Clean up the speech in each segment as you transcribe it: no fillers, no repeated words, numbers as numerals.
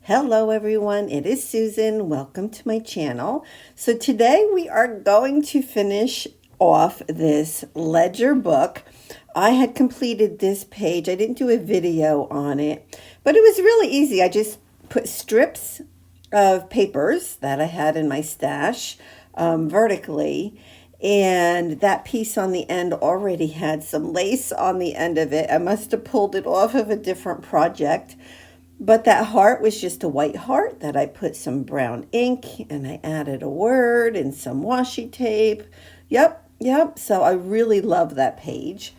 Hello everyone, it is Susan. Welcome to my channel. So today we are going to finish off this ledger book. I had completed this page. I didn't do a video on it, but it was really easy. I just put strips of papers that I had in my stash vertically, and that piece on the end already had some lace on the end of it. I must have pulled it off of a different project. But that heart was just a white heart that I put some brown ink and I added a word and some washi tape. Yep. So I really love that page.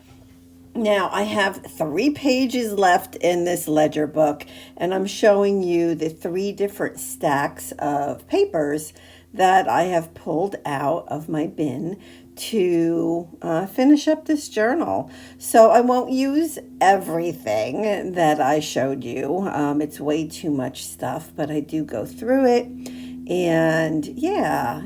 Now I have 3 pages left in this ledger book, and I'm showing you the 3 different stacks of papers that I have pulled out of my bin to finish up this journal. So I won't use everything that I showed you. It's way too much stuff, but I do go through it. And yeah.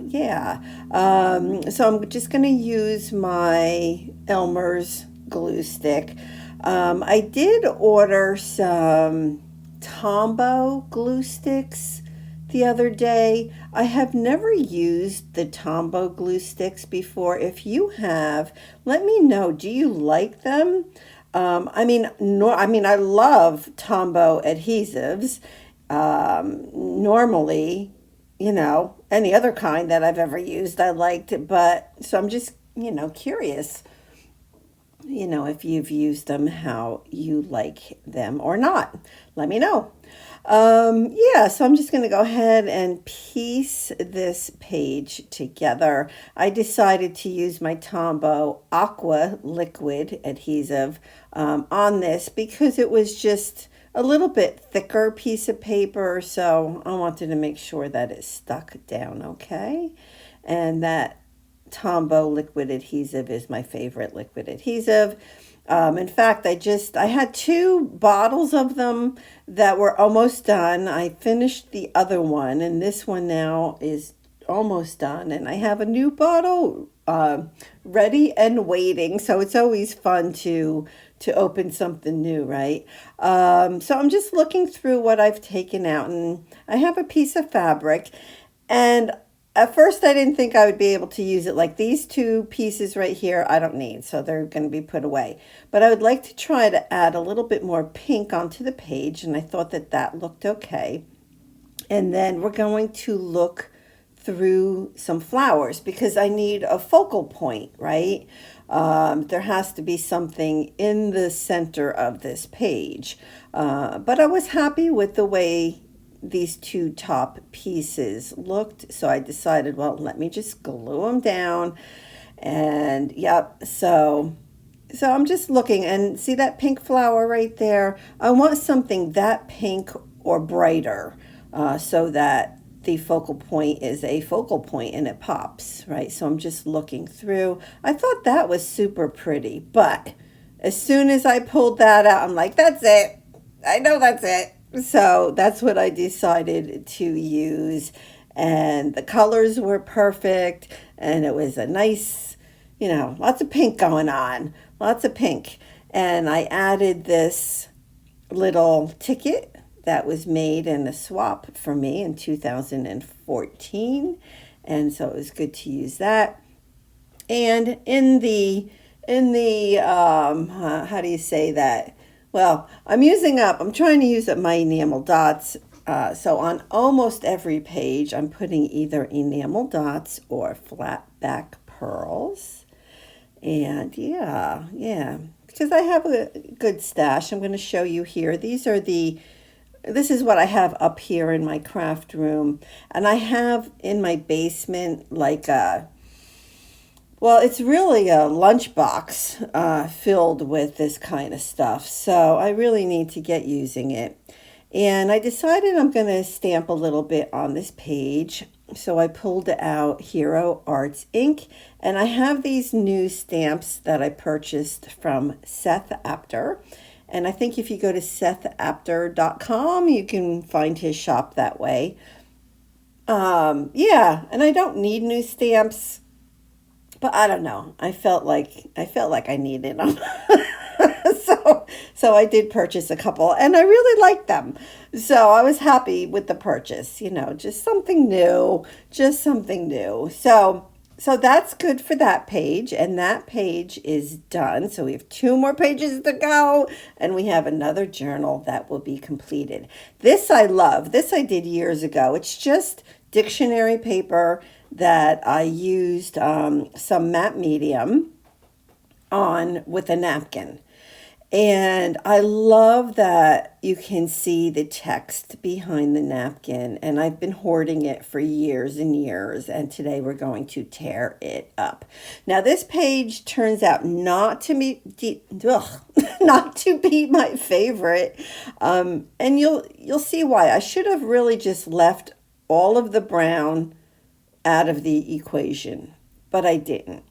So I'm just going to use my Elmer's glue stick. I did order some Tombow glue sticks the other day. I have never used the Tombow glue sticks before. If you have, let me know. Do you like them? I love Tombow adhesives. Normally, any other kind that I've ever used, I liked, but so I'm just, curious, if you've used them, how you like them or not. Let me know. So I'm just going to go ahead and piece this page together. I decided to use my Tombow Aqua liquid adhesive on this because it was just a little bit thicker piece of paper, so I wanted to make sure that it stuck down okay. And that Tombow liquid adhesive is my favorite liquid adhesive. In fact, I had 2 bottles of them that were almost done. I finished the other one, and this one now is almost done. And I have a new bottle ready and waiting. So it's always fun to open something new, right? So I'm just looking through what I've taken out, and I have a piece of fabric, and at first, I didn't think I would be able to use it. Like these 2 pieces right here, I don't need, so they're going to be put away. But I would like to try to add a little bit more pink onto the page, and I thought that looked okay. And then we're going to look through some flowers because I need a focal point, right? There has to be something in the center of this page. But I was happy with the way these 2 top pieces looked, so I decided, well, let me just glue them down. And so I'm just looking, and see that pink flower right there? I want something that pink or brighter, so that the focal point is a focal point and it pops, right? So I'm just looking through. I thought that was super pretty, but as soon as I pulled that out, I'm like, that's it. I know that's it. So that's what I decided to use. And the colors were perfect. And it was a nice, lots of pink going on. Lots of pink. And I added this little ticket that was made in a swap for me in 2014. And so it was good to use that. And in the how do you say that? Well, I'm trying to use up my enamel dots. So on almost every page, I'm putting either enamel dots or flat back pearls. And yeah, because I have a good stash. I'm going to show you here. This is what I have up here in my craft room. And I have in my basement it's really a lunchbox filled with this kind of stuff. So I really need to get using it. And I decided I'm going to stamp a little bit on this page. So I pulled out Hero Arts ink. And I have these new stamps that I purchased from Seth Apter. And I think if you go to sethapter.com, you can find his shop that way. And I don't need new stamps. But I don't know. I felt like I needed them. So, so I did purchase a couple and I really liked them. So I was happy with the purchase, just something new, just something new. So that's good for that page, and that page is done. So we have two more pages to go, and we have another journal that will be completed. This I love. This I did years ago. It's just dictionary paper that I used some matte medium on with a napkin. And I love that you can see the text behind the napkin. And I've been hoarding it for years and years. And today we're going to tear it up. Now, this page turns out not to be, not to be my favorite. And you'll see why. I should have really just left all of the brown out of the equation, but I didn't.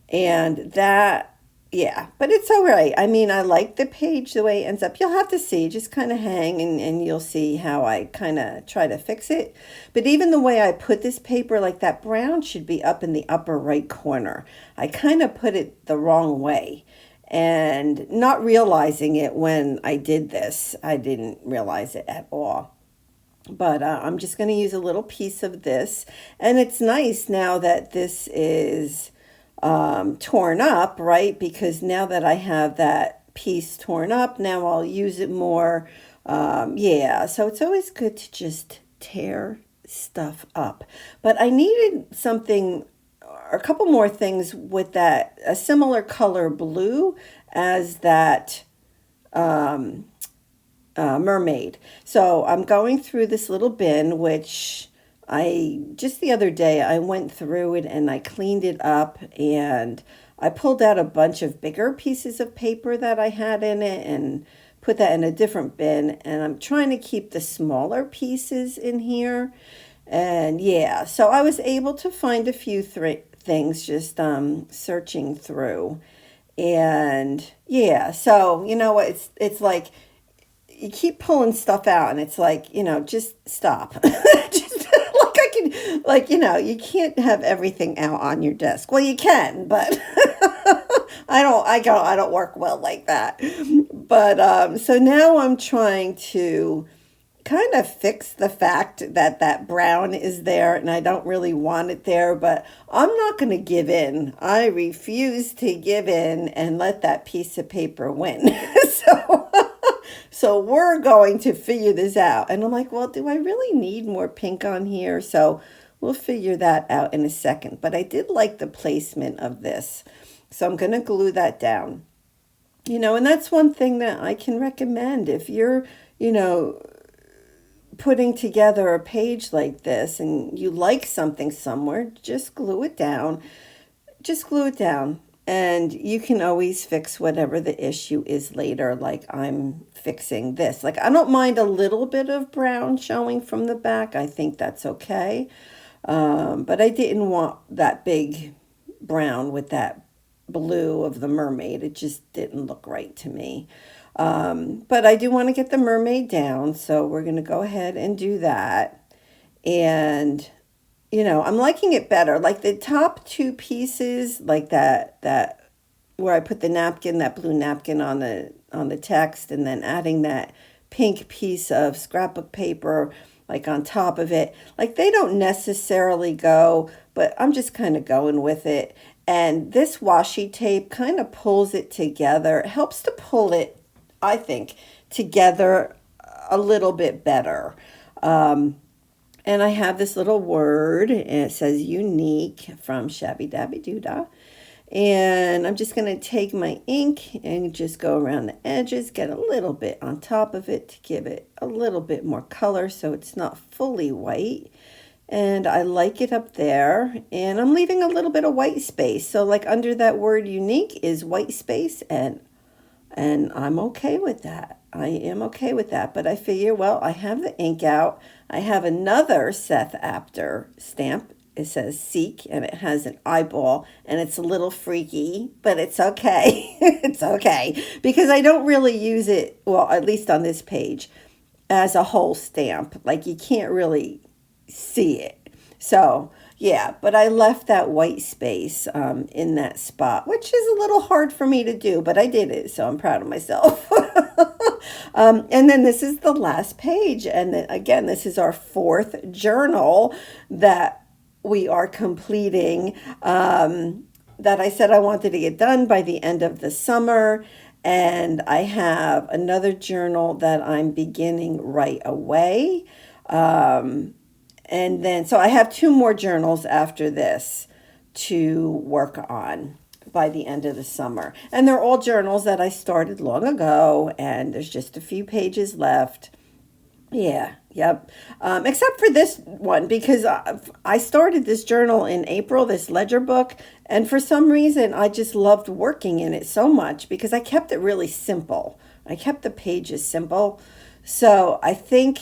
And that, yeah, but it's all right. I mean, I like the page the way it ends up. You'll have to see, just kind of hang and you'll see how I kind of try to fix it. But even the way I put this paper, like that brown should be up in the upper right corner. I kind of put it the wrong way and not realizing it when I did this. I didn't realize it at all. But I'm just going to use a little piece of this. And it's nice now that this is torn up, right? Because now that I have that piece torn up, now I'll use it more. Yeah, so it's always good to just tear stuff up. But I needed something, a couple more things with that, a similar color blue as that mermaid. So I'm going through this little bin, which just the other day I went through it and I cleaned it up and I pulled out a bunch of bigger pieces of paper that I had in it and put that in a different bin, and I'm trying to keep the smaller pieces in here. And yeah, so I was able to find a few things just searching through. And yeah, so you know what, it's like you keep pulling stuff out and it's like, just stop. Just like I can, like, you can't have everything out on your desk. Well, you can, but I don't work well like that. But so now I'm trying to kind of fix the fact that that brown is there and I don't really want it there, but I'm not going to give in. I refuse to give in and let that piece of paper win. So we're going to figure this out. And I'm like, well, do I really need more pink on here? So we'll figure that out in a second. But I did like the placement of this. So I'm going to glue that down. And that's one thing that I can recommend. If you're, putting together a page like this and you like something somewhere, just glue it down. Just glue it down. And you can always fix whatever the issue is later, like I'm fixing this. Like I don't mind a little bit of brown showing from the back. I think that's okay. But I didn't want that big brown with that blue of the mermaid. It just didn't look right to me. But I do want to get the mermaid down, so we're going to go ahead and do that. And I'm liking it better. Like the top two pieces, like that where I put the napkin, that blue napkin on the text, and then adding that pink piece of scrapbook paper like on top of it. Like they don't necessarily go, but I'm just kind of going with it. And this washi tape kind of pulls it together. It helps to pull it, I think, together a little bit better. And I have this little word, and it says unique from Shabby Dabby Doodah. And I'm just going to take my ink and just go around the edges, get a little bit on top of it to give it a little bit more color so it's not fully white. And I like it up there. And I'm leaving a little bit of white space. So like under that word unique is white space, and I'm okay with that. I am okay with that. But I figure, well, I have the ink out. I have another Seth Apter stamp. It says Seek, and it has an eyeball, and it's a little freaky, but it's okay. It's okay. Because I don't really use it, well, at least on this page, as a whole stamp. Like, you can't really see it. So, Yeah, but I left that white space in that spot, which is a little hard for me to do, but I did it, so I'm proud of myself. And then this is the last page. And then, again, this is our fourth journal that we are completing, that I said I wanted to get done by the end of the summer. And I have another journal that I'm beginning right away. And then, so I have two more journals after this to work on by the end of the summer. And they're all journals that I started long ago, and there's just a few pages left. Yeah, yep. Except for this one, because I started this journal in April, this ledger book, and for some reason I just loved working in it so much because I kept it really simple. I kept the pages simple. So I think,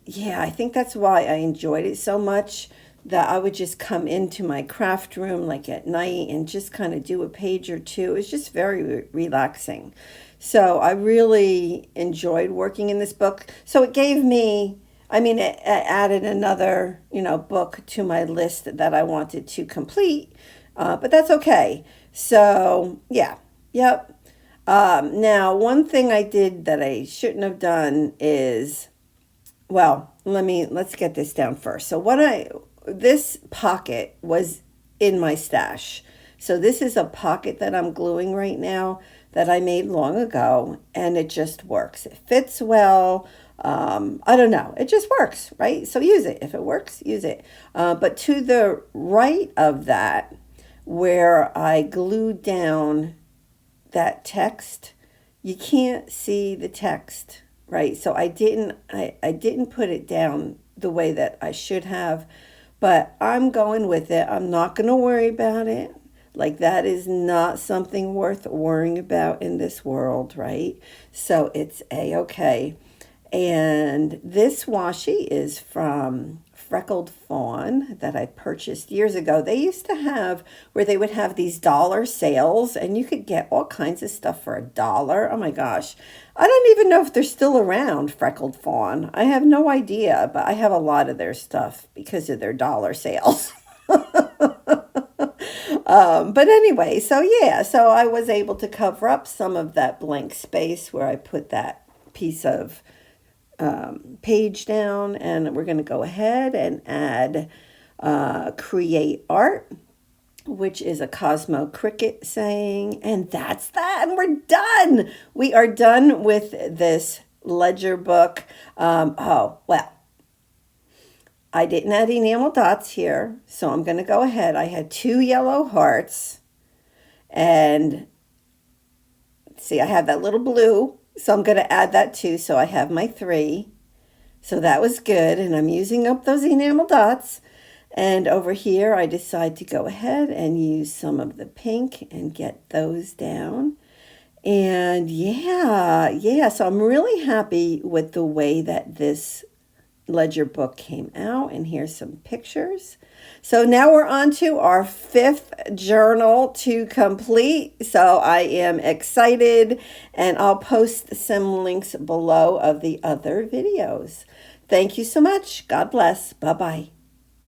yeah, I think that's why I enjoyed it so much, that I would just come into my craft room like at night and just kind of do a page or two. It's just very relaxing. So I really enjoyed working in this book. So it gave me, I mean, it added another, book to my list that I wanted to complete, but that's okay. So, yeah, yep. Now, one thing I did that I shouldn't have done is, well, let's get this down first. So this pocket was in my stash. So this is a pocket that I'm gluing right now that I made long ago, and it just works. It fits well. I don't know. It just works, right? So use it. If it works, use it. But to the right of that, where I glued down that text, you can't see the text, right? So I didn't put it down the way that I should have, but I'm going with it. I'm not going to worry about it. Like, that is not something worth worrying about in this world, right? So it's a-okay. And this washi is from Freckled Fawn that I purchased years ago. They used to have where they would have these dollar sales and you could get all kinds of stuff for $1. Oh my gosh. I don't even know if they're still around, Freckled Fawn. I have no idea, but I have a lot of their stuff because of their dollar sales. But anyway, so yeah, so I was able to cover up some of that blank space where I put that piece of page down, and we're going to go ahead and add create art, which is a Cosmo Cricket saying, and that's that, and we're done. We are done with this ledger book. Oh, well, I didn't add enamel dots here, so I'm going to go ahead. I had 2 yellow hearts, and see, I have that little blue, so I'm going to add that too, so I have my 3. So that was good, and I'm using up those enamel dots. And over here, I decide to go ahead and use some of the pink and get those down. And yeah, so I'm really happy with the way that this ledger book came out, and here's some pictures. So now we're on to our 5th journal to complete. So I am excited, and I'll post some links below of the other videos. Thank you so much. God bless. Bye-bye.